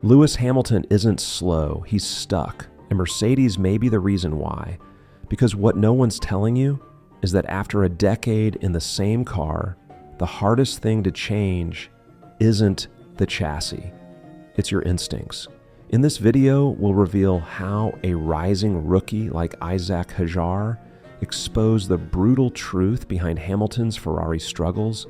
Lewis Hamilton isn't slow, he's stuck, and Mercedes may be the reason why. Because what no one's telling you is that after a decade in the same car, the hardest thing to change isn't the chassis, it's your instincts. In this video, we'll reveal how a rising rookie like Isack Hadjar exposed the brutal truth behind Hamilton's Ferrari struggles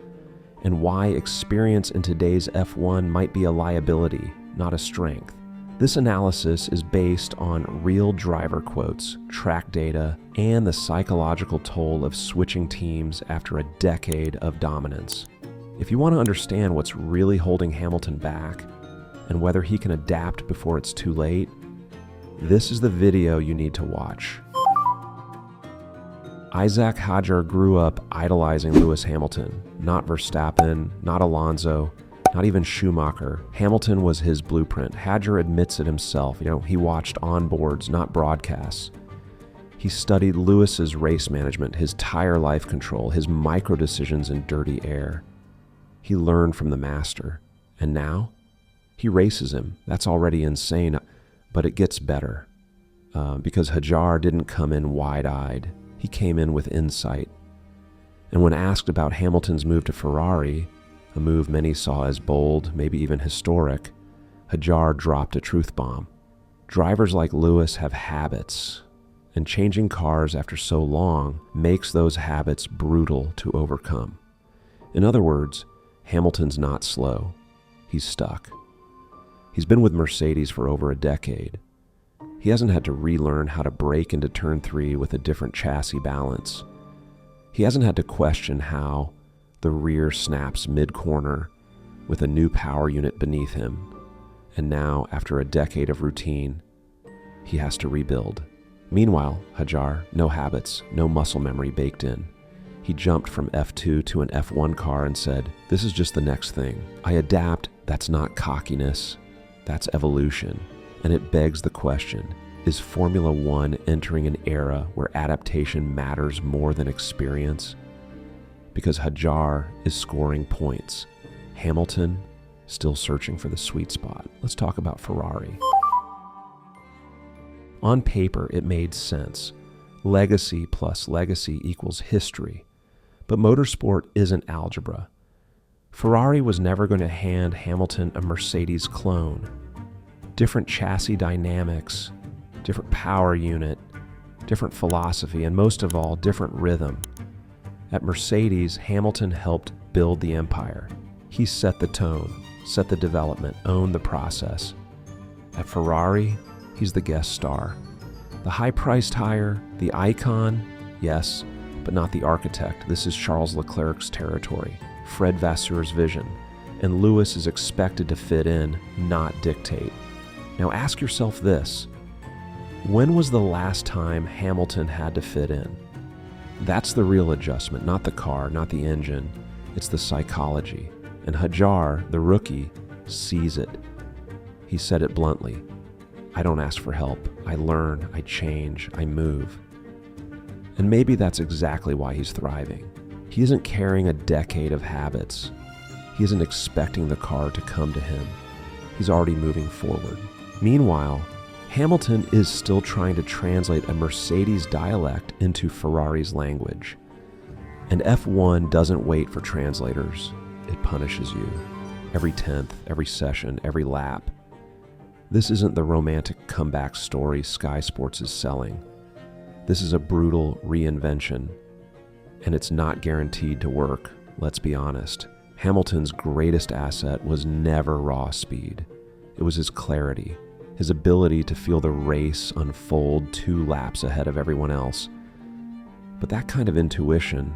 and why experience in today's F1 might be a liability, not a strength. This analysis is based on real driver quotes, track data, and the psychological toll of switching teams after a decade of dominance. If you want to understand what's really holding Hamilton back and whether he can adapt before it's too late, this is the video you need to watch. Isack Hadjar grew up idolizing Lewis Hamilton, not Verstappen, not Alonso, not even Schumacher. Hamilton was his blueprint. Hadjar admits it himself. He watched onboards, not broadcasts. He studied Lewis's race management, his tire life control, his micro decisions in dirty air. He learned from the master. And now, he races him. That's already insane, but it gets better. Because Hadjar didn't come in wide-eyed. He came in with insight. And when asked about Hamilton's move to Ferrari, a move many saw as bold, maybe even historic, Hadjar dropped a truth bomb. Drivers like Lewis have habits, and changing cars after so long makes those habits brutal to overcome. In other words, Hamilton's not slow. He's stuck. He's been with Mercedes for over a decade. He hasn't had to relearn how to brake into turn 3 with a different chassis balance. He hasn't had to question how the rear snaps mid-corner with a new power unit beneath him. And now, after a decade of routine, he has to rebuild. Meanwhile, Hadjar, no habits, no muscle memory baked in. He jumped from F2 to an F1 car and said, "This is just the next thing. I adapt, that's not cockiness, that's evolution." And it begs the question, is Formula One entering an era where adaptation matters more than experience? Because Hadjar is scoring points. Hamilton still searching for the sweet spot. Let's talk about Ferrari. On paper, it made sense. Legacy plus legacy equals history. But motorsport isn't algebra. Ferrari was never going to hand Hamilton a Mercedes clone. Different chassis dynamics, different power unit, different philosophy, and most of all, different rhythm. At Mercedes, Hamilton helped build the empire. He set the tone, set the development, owned the process. At Ferrari, he's the guest star. The high-priced hire, the icon, yes, but not the architect. This is Charles Leclerc's territory, Fred Vasseur's vision, and Lewis is expected to fit in, not dictate. Now ask yourself this, when was the last time Hamilton had to fit in? That's the real adjustment, not the car, not the engine. It's the psychology. And Hadjar, the rookie, sees it. He said it bluntly. I don't ask for help. I learn, I change, I move. And maybe that's exactly why he's thriving. He isn't carrying a decade of habits. He isn't expecting the car to come to him. He's already moving forward. Meanwhile, Hamilton is still trying to translate a Mercedes dialect into Ferrari's language. And F1 doesn't wait for translators. It punishes you. Every 10th, every session, every lap. This isn't the romantic comeback story Sky Sports is selling. This is a brutal reinvention. And it's not guaranteed to work, let's be honest. Hamilton's greatest asset was never raw speed. It was his clarity. His ability to feel the race unfold 2 laps ahead of everyone else. But that kind of intuition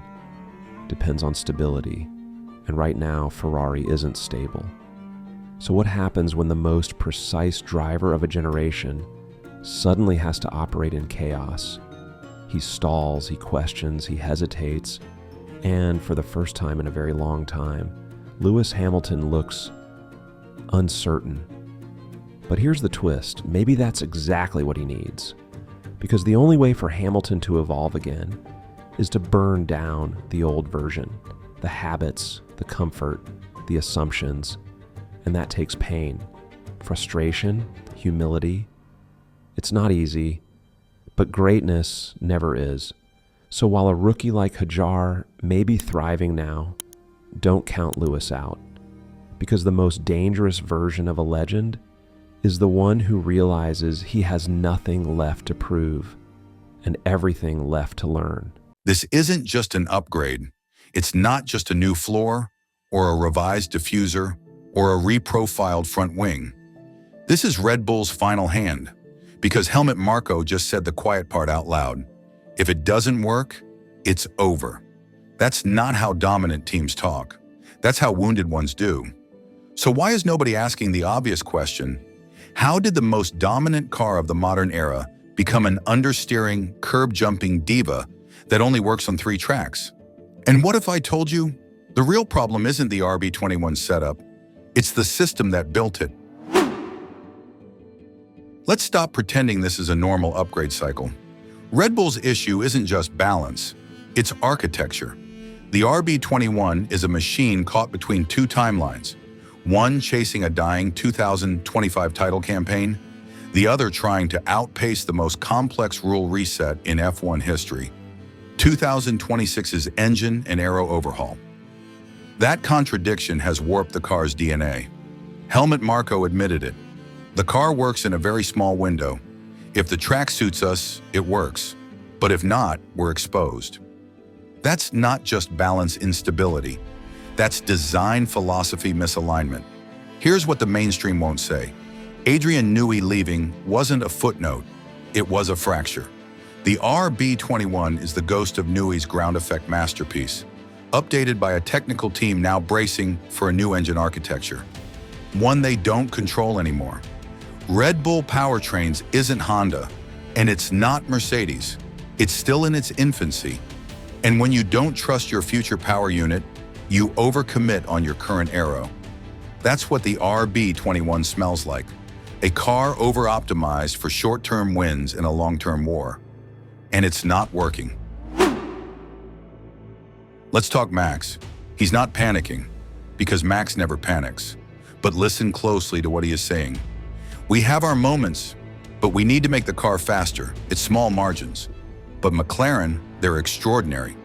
depends on stability, and right now Ferrari isn't stable. So what happens when the most precise driver of a generation suddenly has to operate in chaos? He stalls, he questions, he hesitates, and for the first time in a very long time, Lewis Hamilton looks uncertain. But here's the twist. Maybe that's exactly what he needs. Because the only way for Hamilton to evolve again is to burn down the old version, the habits, the comfort, the assumptions, and that takes pain. frustration, humility. It's not easy, but greatness never is. So while a rookie like Hadjar may be thriving now, don't count Lewis out, because the most dangerous version of a legend is the one who realizes he has nothing left to prove and everything left to learn. This isn't just an upgrade. It's not just a new floor or a revised diffuser or a reprofiled front wing. This is Red Bull's final hand, because Helmut Marko just said the quiet part out loud. If it doesn't work, it's over. That's not how dominant teams talk. That's how wounded ones do. So why is nobody asking the obvious question? How did the most dominant car of the modern era become an understeering, curb-jumping diva that only works on 3 tracks? And what if I told you the real problem isn't the RB21 setup, it's the system that built it? Let's stop pretending this is a normal upgrade cycle. Red Bull's issue isn't just balance, it's architecture. The RB21 is a machine caught between 2 timelines, one chasing a dying 2025 title campaign, the other trying to outpace the most complex rule reset in F1 history, 2026's engine and aero overhaul. That contradiction has warped the car's DNA. Helmut Marko admitted it. The car works in a very small window. If the track suits us, it works. But if not, we're exposed. That's not just balance instability. That's design philosophy misalignment. Here's what the mainstream won't say. Adrian Newey leaving wasn't a footnote. It was a fracture. The RB21 is the ghost of Newey's ground effect masterpiece, updated by a technical team now bracing for a new engine architecture, one they don't control anymore. Red Bull Powertrains isn't Honda, and it's not Mercedes. It's still in its infancy. And when you don't trust your future power unit, you overcommit on your current aero. That's what the RB21 smells like. A car over-optimized for short-term wins in a long-term war. And it's not working. Let's talk Max. He's not panicking, because Max never panics. But listen closely to what he is saying. We have our moments, but we need to make the car faster. It's small margins. But McLaren, they're extraordinary.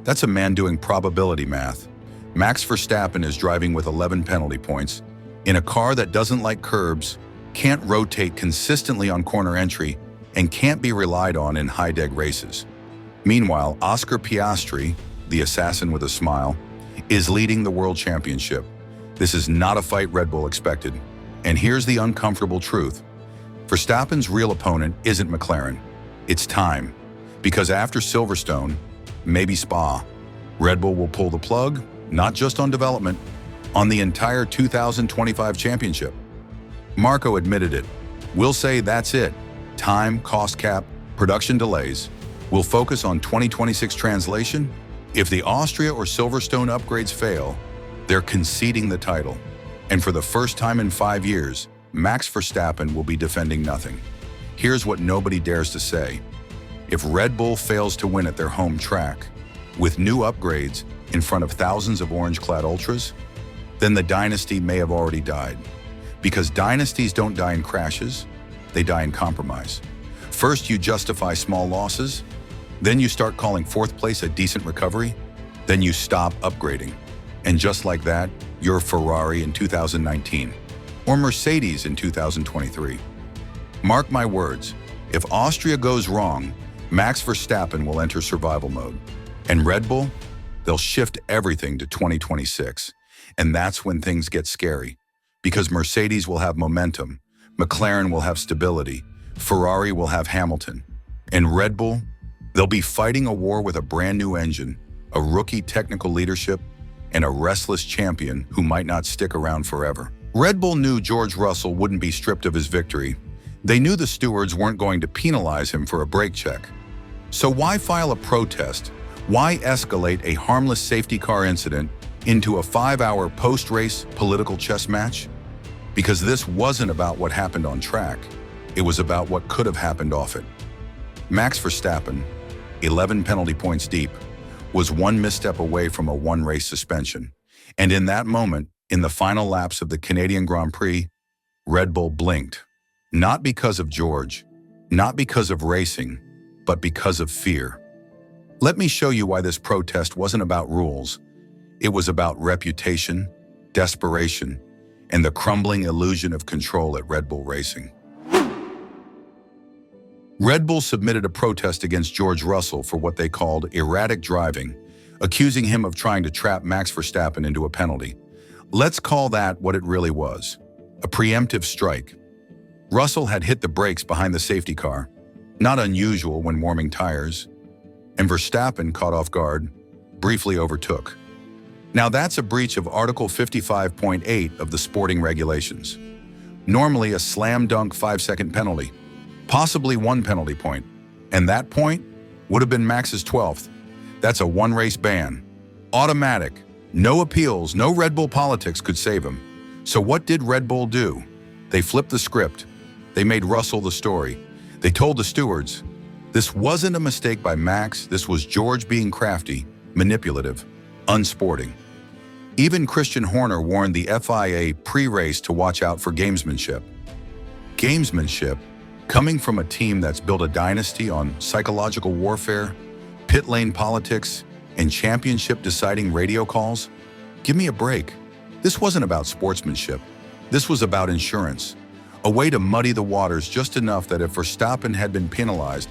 That's a man doing probability math. Max Verstappen is driving with 11 penalty points in a car that doesn't like curbs, can't rotate consistently on corner entry, and can't be relied on in high-deg races. Meanwhile, Oscar Piastri, the assassin with a smile, is leading the World Championship. This is not a fight Red Bull expected. And here's the uncomfortable truth. Verstappen's real opponent isn't McLaren. It's time. Because after Silverstone, maybe Spa, Red Bull will pull the plug, not just on development, on the entire 2025 championship. Marko admitted it. We'll say that's it. Time, cost cap, production delays. We'll focus on 2026 translation. If the Austria or Silverstone upgrades fail, they're conceding the title. And for the first time in 5 years, Max Verstappen will be defending nothing. Here's what nobody dares to say. If Red Bull fails to win at their home track, with new upgrades in front of thousands of orange-clad ultras, then the dynasty may have already died. Because dynasties don't die in crashes, they die in compromise. First, you justify small losses, then you start calling 4th place a decent recovery, then you stop upgrading. And just like that, you're Ferrari in 2019, or Mercedes in 2023. Mark my words, if Austria goes wrong, Max Verstappen will enter survival mode. And Red Bull, they'll shift everything to 2026. And that's when things get scary. Because Mercedes will have momentum, McLaren will have stability, Ferrari will have Hamilton. And Red Bull, they'll be fighting a war with a brand new engine, a rookie technical leadership, and a restless champion who might not stick around forever. Red Bull knew George Russell wouldn't be stripped of his victory. They knew the stewards weren't going to penalize him for a brake check. So why file a protest? Why escalate a harmless safety car incident into a 5-hour post-race political chess match? Because this wasn't about what happened on track. It was about what could have happened off it. Max Verstappen, 11 penalty points deep, was one misstep away from a one-race suspension. And in that moment, in the final laps of the Canadian Grand Prix, Red Bull blinked. Not because of George, not because of racing, but because of fear. Let me show you why this protest wasn't about rules. It was about reputation, desperation, and the crumbling illusion of control at Red Bull Racing. Red Bull submitted a protest against George Russell for what they called erratic driving, accusing him of trying to trap Max Verstappen into a penalty. Let's call that what it really was, a preemptive strike. Russell had hit the brakes behind the safety car, not unusual when warming tires, and Verstappen, caught off guard, briefly overtook. Now that's a breach of Article 55.8 of the sporting regulations. Normally a slam dunk 5-second penalty, possibly 1 penalty point, and that point would have been Max's 12th. That's a 1-race ban. Automatic, no appeals, no Red Bull politics could save him. So what did Red Bull do? They flipped the script. They made Russell the story. They told the stewards, this wasn't a mistake by Max, this was George being crafty, manipulative, unsporting. Even Christian Horner warned the FIA pre-race to watch out for gamesmanship. Gamesmanship, coming from a team that's built a dynasty on psychological warfare, pit lane politics, and championship-deciding radio calls? Give me a break. This wasn't about sportsmanship. This was about insurance, a way to muddy the waters just enough that if Verstappen had been penalized,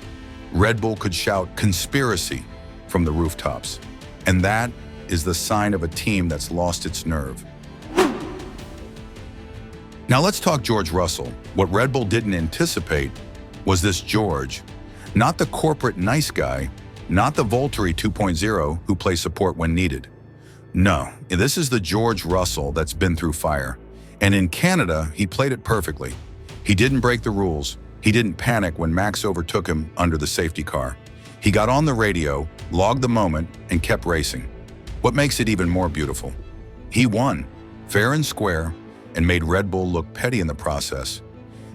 Red Bull could shout conspiracy from the rooftops. And that is the sign of a team that's lost its nerve. Now let's talk George Russell. What Red Bull didn't anticipate was this George, not the corporate nice guy, not the Valtteri 2.0 who plays support when needed. No, this is the George Russell that's been through fire. And in Canada, he played it perfectly. He didn't break the rules. He didn't panic when Max overtook him under the safety car. He got on the radio, logged the moment, and kept racing. What makes it even more beautiful? He won, fair and square, and made Red Bull look petty in the process.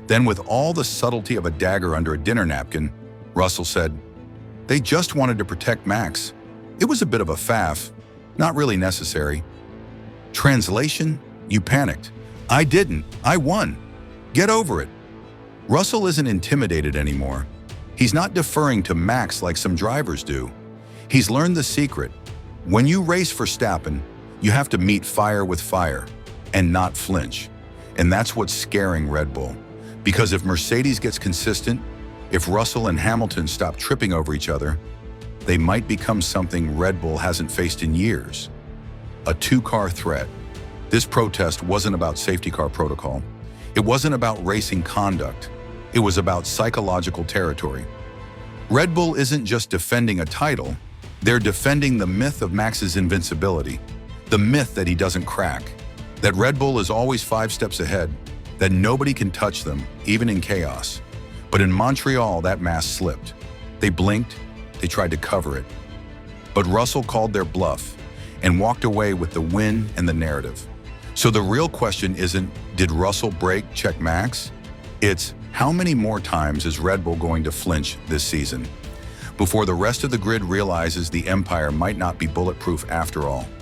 Then with all the subtlety of a dagger under a dinner napkin, Russell said, they just wanted to protect Max. It was a bit of a faff, not really necessary. Translation, you panicked. I didn't, I won. Get over it. Russell isn't intimidated anymore. He's not deferring to Max like some drivers do. He's learned the secret. When you race Verstappen, you have to meet fire with fire and not flinch. And that's what's scaring Red Bull. Because if Mercedes gets consistent, if Russell and Hamilton stop tripping over each other, they might become something Red Bull hasn't faced in years. A 2-car threat. This protest wasn't about safety car protocol. It wasn't about racing conduct. It was about psychological territory. Red Bull isn't just defending a title, they're defending the myth of Max's invincibility, the myth that he doesn't crack, that Red Bull is always 5 steps ahead, that nobody can touch them, even in chaos. But in Montreal, that mask slipped. They blinked, they tried to cover it. But Russell called their bluff and walked away with the win and the narrative. So the real question isn't, did Russell check Max? It's, how many more times is Red Bull going to flinch this season before the rest of the grid realizes the empire might not be bulletproof after all?